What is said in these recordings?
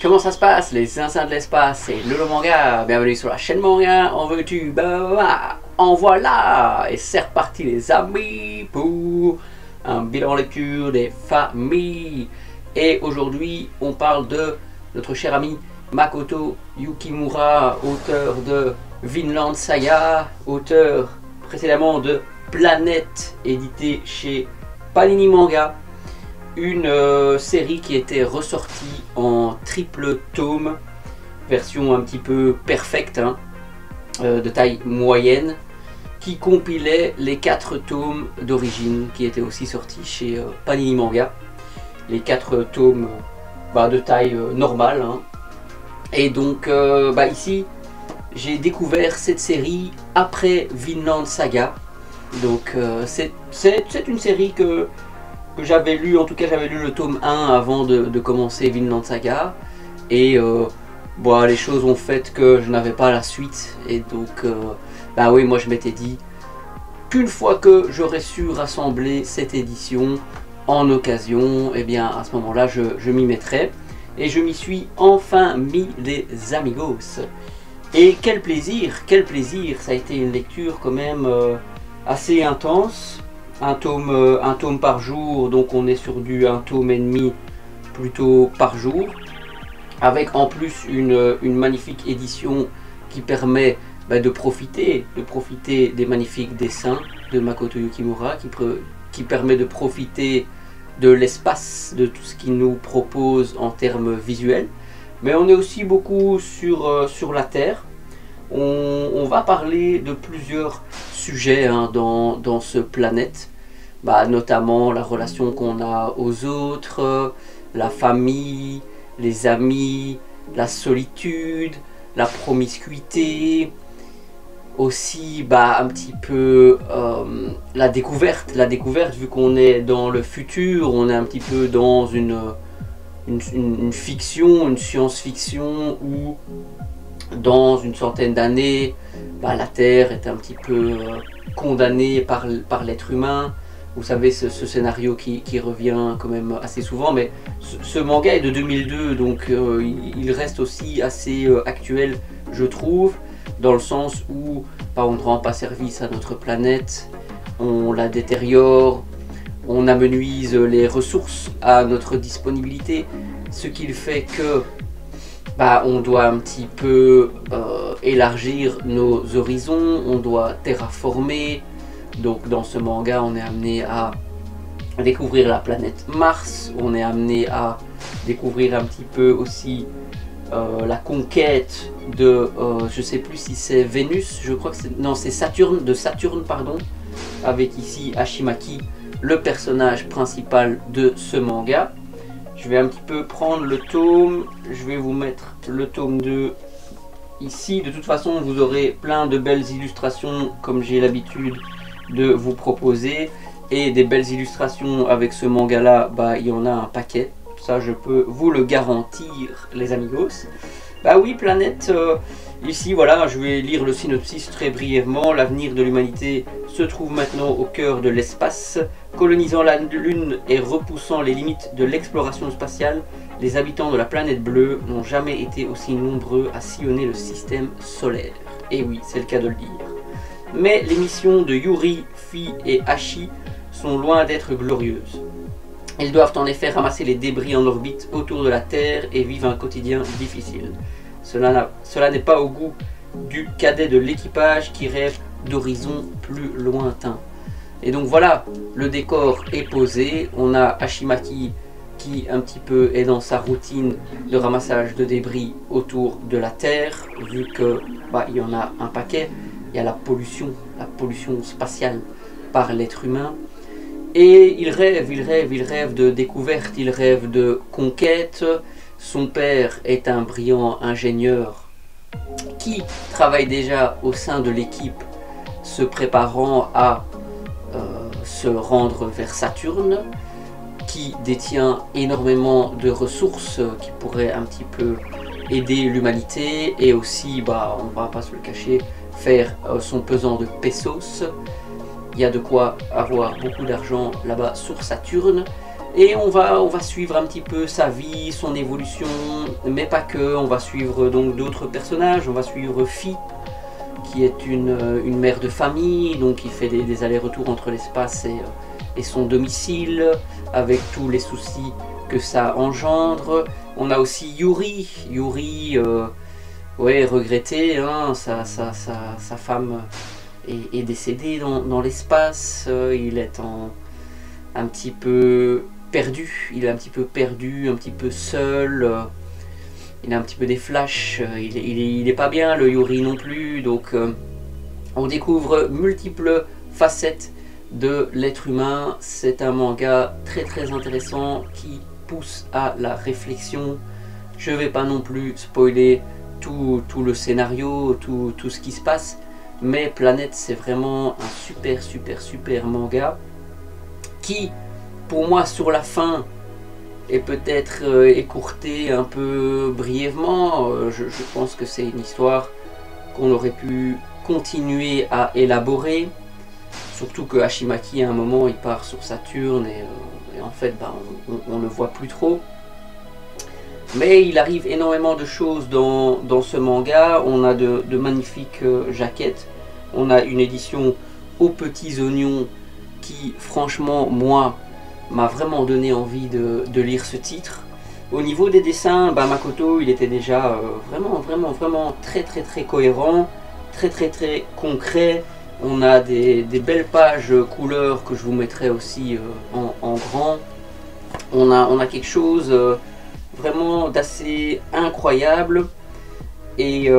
Comment ça se passe les zinzins de l'espace? C'est Lolo Manga, bienvenue sur la chaîne Manga, en veux-tu, en voilà. Et c'est reparti les amis pour un bilan lecture des familles. Et aujourd'hui on parle de notre cher ami Makoto Yukimura, auteur de Vinland Saga, auteur précédemment de Planète, édité chez Panini Manga. Une série qui était ressortie en triple tome, version un petit peu perfecte, de taille moyenne, qui compilait les 4 tomes d'origine qui étaient aussi sortis chez Panini Manga. Les 4 tomes de taille normale. Et donc ici j'ai découvert cette série après Vinland Saga. Donc c'est une série que j'avais lu, en tout cas j'avais lu le tome 1 avant de commencer Vinland Saga. Et les choses ont fait que je n'avais pas la suite. Et donc oui, moi je m'étais dit qu'une fois que j'aurais su rassembler cette édition en occasion, et bien à ce moment là je m'y mettrais. Et je m'y suis enfin mis les amigos. Et quel plaisir, ça a été une lecture quand même assez intense. Un tome par jour, donc on est sur du 1 tome et demi plutôt par jour, avec en plus une magnifique édition qui permet de profiter des magnifiques dessins de Makoto Yukimura, qui permet de profiter de l'espace, de tout ce qu'il nous propose en termes visuels. Mais on est aussi beaucoup sur la Terre. On va parler de plusieurs sujets dans ce Planète. Notamment la relation qu'on a aux autres, la famille, les amis, la solitude, la promiscuité, aussi un petit peu la découverte vu qu'on est dans le futur, on est un petit peu dans une fiction, une science-fiction où dans une centaine d'années la Terre est un petit peu condamnée par l'être humain. Vous savez, ce scénario qui revient quand même assez souvent, mais ce manga est de 2002, donc il reste aussi assez actuel, je trouve, dans le sens où on ne rend pas service à notre planète, on la détériore, on amenuise les ressources à notre disponibilité, ce qui fait que on doit un petit peu élargir nos horizons, on doit terraformer. Donc dans ce manga on est amené à découvrir la planète Mars, on est amené à découvrir un petit peu aussi la conquête de, je sais plus si c'est Vénus, je crois que c'est Saturne, pardon, avec ici Hashimaki, le personnage principal de ce manga. Je vais un petit peu prendre le tome, je vais vous mettre le tome 2 ici. De toute façon vous aurez plein de belles illustrations comme j'ai l'habitude de vous proposer, et des belles illustrations avec ce manga là, il y en a un paquet, ça je peux vous le garantir les amigos. Oui, Planète, ici voilà, je vais lire le synopsis très brièvement. L'avenir de l'humanité se trouve maintenant au cœur de l'espace, colonisant la Lune et repoussant les limites de l'exploration spatiale. Les habitants de la planète bleue n'ont jamais été aussi nombreux à sillonner le système solaire. Et oui, c'est le cas de le dire. Mais les missions de Yuri, Fi et Hachi sont loin d'être glorieuses. Ils doivent en effet ramasser les débris en orbite autour de la Terre et vivre un quotidien difficile. Cela n'est pas au goût du cadet de l'équipage qui rêve d'horizons plus lointains. Et donc voilà, le décor est posé. On a Hashimaki qui un petit peu est dans sa routine de ramassage de débris autour de la Terre, vu que il y en a un paquet. Il y a la pollution spatiale par l'être humain. Et il rêve de découverte, il rêve de conquête. Son père est un brillant ingénieur qui travaille déjà au sein de l'équipe, se préparant à se rendre vers Saturne, qui détient énormément de ressources qui pourraient un petit peu aider l'humanité, et aussi, on va pas se le cacher, faire son pesant de pesos. Il y a de quoi avoir beaucoup d'argent là-bas sur Saturne. Et on va suivre un petit peu sa vie, son évolution, mais pas que. On va suivre donc d'autres personnages. On va suivre Fi, qui est une mère de famille, donc qui fait des allers-retours entre l'espace et son domicile, avec tous les soucis que ça engendre. On a aussi Yuri, ouais, regretté, hein, sa femme est décédée dans l'espace, il est un petit peu perdu, il est un petit peu perdu, un petit peu seul, il a un petit peu des flashs, il est pas bien le Yuri non plus, donc on découvre multiples facettes de l'être humain. C'est un manga très très intéressant qui pousse à la réflexion. Je vais pas non plus spoiler tout le scénario, tout ce qui se passe, mais Planète c'est vraiment un super manga qui pour moi sur la fin est peut-être écourté un peu brièvement. Je pense que c'est une histoire qu'on aurait pu continuer à élaborer, surtout que Hashimaki à un moment il part sur Saturne et en fait on ne le voit plus trop. Mais il arrive énormément de choses dans ce manga. On a de magnifiques jaquettes, on a une édition aux petits oignons qui franchement moi m'a vraiment donné envie de lire ce titre. Au niveau des dessins, Makoto il était déjà vraiment très cohérent, très concret. On a des belles pages couleurs que je vous mettrai aussi en grand. On a quelque chose vraiment d'assez incroyable et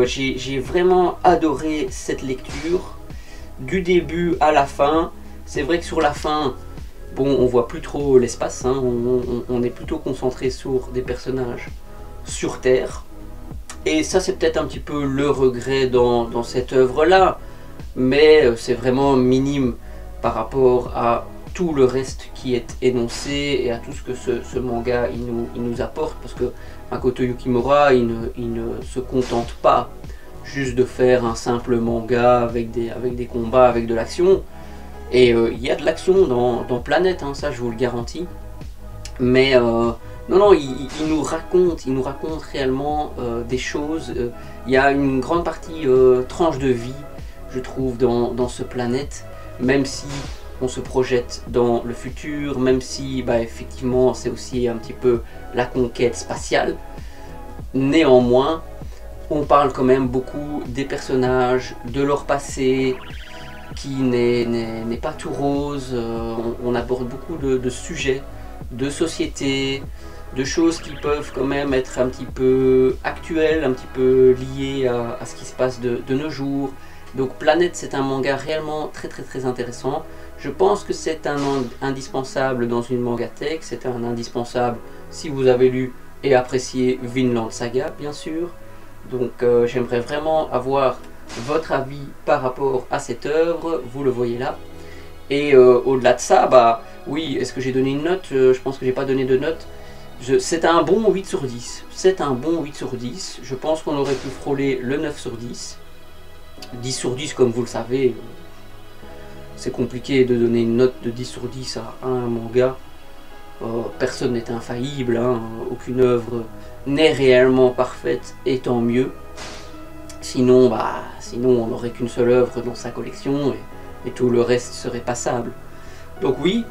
j'ai vraiment adoré cette lecture du début à la fin. C'est vrai que sur la fin, bon, on voit plus trop l'espace, hein, on est plutôt concentré sur des personnages sur Terre. Et ça c'est peut-être un petit peu le regret dans cette œuvre là, mais c'est vraiment minime par rapport à tout le reste qui est énoncé et à tout ce que ce manga il nous apporte, parce que Makoto Yukimura il ne se contente pas juste de faire un simple manga avec des combats, avec de l'action. Et il y a de l'action dans Planète, hein, ça je vous le garantis. Mais non, il nous raconte réellement des choses. Il y a une grande partie tranche de vie, je trouve, dans ce Planète. Même si on se projette dans le futur, même si effectivement c'est aussi un petit peu la conquête spatiale. Néanmoins, on parle quand même beaucoup des personnages, de leur passé, qui n'est pas tout rose. On aborde beaucoup de sujets, de société, de choses qui peuvent quand même être un petit peu actuelles, un petit peu liées à ce qui se passe de nos jours. Donc Planète c'est un manga réellement très intéressant. Je pense que c'est un indispensable dans une mangatech, c'est un indispensable si vous avez lu et apprécié Vinland Saga bien sûr. Donc j'aimerais vraiment avoir votre avis par rapport à cette œuvre, vous le voyez là. Et au-delà de ça, oui, est-ce que j'ai donné une note? Je pense que j'ai pas donné de note. C'est un bon 8 sur 10. C'est un bon 8 sur 10. Je pense qu'on aurait pu frôler le 9 sur 10. 10 sur 10, comme vous le savez, c'est compliqué de donner une note de 10 sur 10 à un manga. Personne n'est infaillible, hein. Aucune œuvre n'est réellement parfaite, et tant mieux. Sinon on n'aurait qu'une seule œuvre dans sa collection et tout le reste serait passable. Donc oui,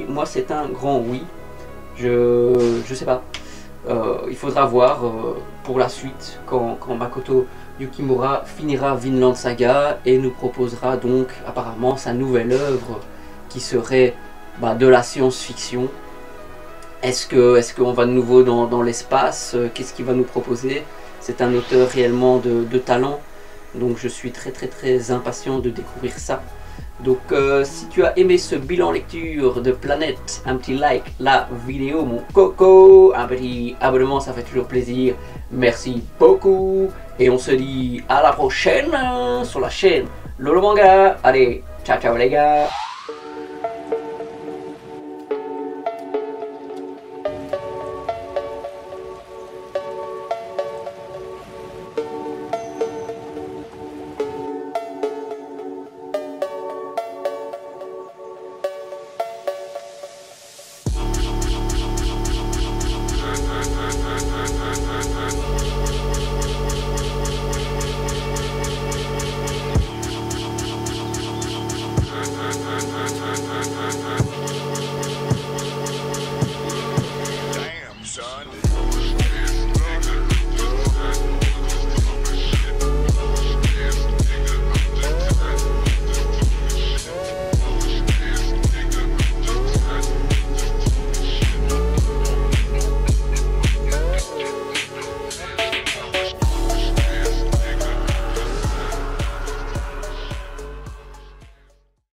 moi c'est un grand oui. Je sais pas. Il faudra voir pour la suite quand Makoto Yukimura finira Vinland Saga et nous proposera donc apparemment sa nouvelle œuvre qui serait de la science-fiction. Est-ce qu'on va de nouveau dans l'espace? Qu'est-ce qu'il va nous proposer? C'est un auteur réellement de talent, donc je suis très impatient de découvrir ça. Donc si tu as aimé ce bilan lecture de Planète, un petit like la vidéo mon coco, un petit abonnement ça fait toujours plaisir, merci beaucoup et on se dit à la prochaine sur la chaîne Lolo Manga. Allez, ciao les gars.